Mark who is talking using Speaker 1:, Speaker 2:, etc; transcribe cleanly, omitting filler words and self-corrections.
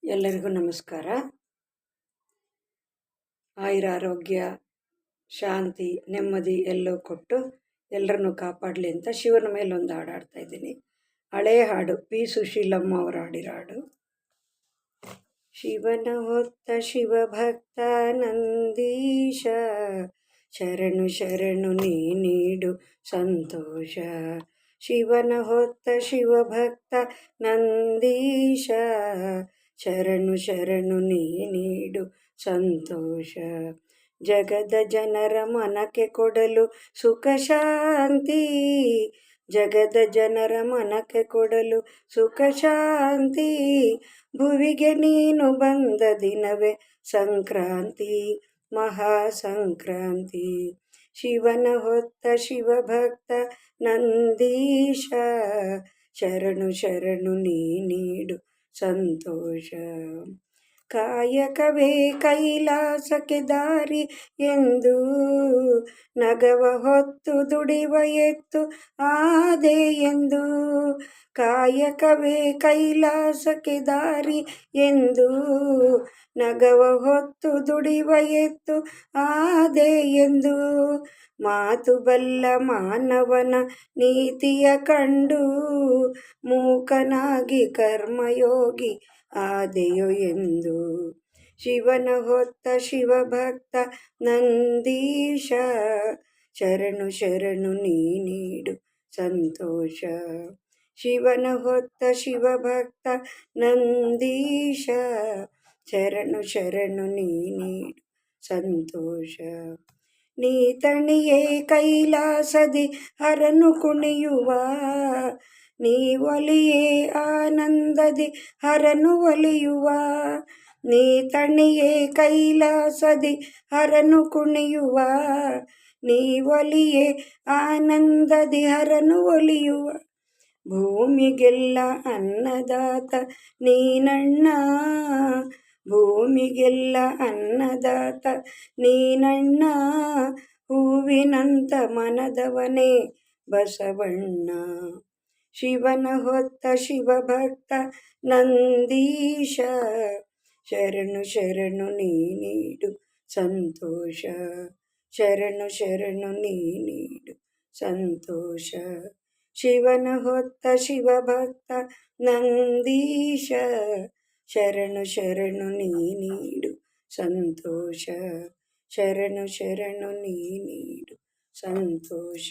Speaker 1: ಎಲ್ಲರಿಗೂ ನಮಸ್ಕಾರ. ಆಯುರಾರೋಗ್ಯ, ಶಾಂತಿ, ನೆಮ್ಮದಿ ಎಲ್ಲವೂ ಕೊಟ್ಟು ಎಲ್ಲರನ್ನು ಕಾಪಾಡಲಿ ಅಂತ ಶಿವನ ಮೇಲೆ ಒಂದು ಹಾಡು ಹಾಡ್ತಾ ಇದ್ದೀನಿ. ಹಳೆಯ ಹಾಡು, ಪಿ ಸುಶೀಲಮ್ಮ ಅವರು ಹಾಡಿರೋ ಹಾಡು. ಶಿವನ ಹೊತ್ತ ಶಿವಭಕ್ತ ನಂದೀಶ, ಶರಣು ಶರಣು ನೀ ನೀಡು ಸಂತೋಷ. ಶಿವನ ಹೊತ್ತ ಶಿವಭಕ್ತ ನಂದೀಶ, ಶರಣು ಶರಣು ನೀ ನೀಡು ಸಂತೋಷ. ಜಗದ ಜನರ ಮನಕ್ಕೆ ಕೊಡಲು ಸುಖ ಶಾಂತಿ, ಜಗದ ಜನರ ಮನಕ್ಕೆ ಕೊಡಲು ಸುಖ ಶಾಂತಿ. ಭುವಿಗೆ ನೀನು ಬಂದ ದಿನವೇ ಸಂಕ್ರಾಂತಿ, ಮಹಾ ಸಂಕ್ರಾಂತಿ. ಶಿವನ ಹೊತ್ತ ಶಿವಭಕ್ತ ನಂದೀಶ, ಶರಣು ಶರಣು ನೀ ನೀಡು ಸಂತೋಷ. ಕಾಯಕವೇ ಕೈಲಾಸಕ್ಕೆ ದಾರಿ ಎಂದು ನಗವ ಹೊತ್ತು ದುಡಿವ ಎತ್ತು ಆದೆ ಎಂದು. ಕಾಯಕವೇ ಕೈಲಾಸಕ್ಕೆ ದಾರಿ ಎಂದು ನಗವ ಹೊತ್ತು ದುಡಿವ ಎತ್ತು ಆದೆ ಎಂದು. ಮಾತು ಬಲ್ಲ ಮಾನವನ ನೀತಿಯ ಕಂಡು ಮೂಕನಾಗಿ ಕರ್ಮಯೋಗಿ ಆದೆಯೋ ಎಂದು. ಶಿವನ ಹೊತ್ತ ಶಿವಭಕ್ತ ನಂದೀಶ, ಶರಣು ಶರಣು ನೀ ನೀಡು ಸಂತೋಷ. ಶಿವನ ಹೊತ್ತ ಶಿವಭಕ್ತ ನಂದೀಶ, ಶರಣು ಶರಣು ನೀ ನೀಡು ಸಂತೋಷ. ನೀ ತಣಿಯೇ ಕೈಲಾಸದಿ ಹರನು ಕುಣಿಯುವ, ನೀ ಒಲಿಯೇ ಆನಂದದಿ ಹರನು ಒಲಿಯುವ. ನೀ ತಣಿಯೇ ಕೈಲಾಸದಿ ಹರನು ಕುಣಿಯುವ, ನೀ ಒಲಿಯೇ ಆನಂದದಿ ಹರನು ಒಲಿಯುವ. ಭೂಮಿಗೆಲ್ಲ ಅನ್ನದಾತ ನೀನಣ್ಣ, ಭೂಮಿಗೆಲ್ಲ ಅನ್ನದಾತ ನೀನಣ್ಣ. ಹೂವಿನಂತ ಮನದವನೇ ಬಸವಣ್ಣ. ಶಿವನ ಹೊತ್ತ ಶಿವಭಕ್ತ ನಂದೀಶ, ಶರಣು ಶರಣು ನೀ ನೀಡು ಸಂತೋಷ. ಶರಣು ಶರಣು ನೀ ನೀಡು ಸಂತೋಷ. ಶಿವನ ಹೊತ್ತ ಶಿವಭಕ್ತ ನಂದೀಶ, ಶರಣು ಶರಣು ನೀ ನೀಡು ಸಂತೋಷ. ಶರಣು ಶರಣು ನೀ ನೀಡು ಸಂತೋಷ.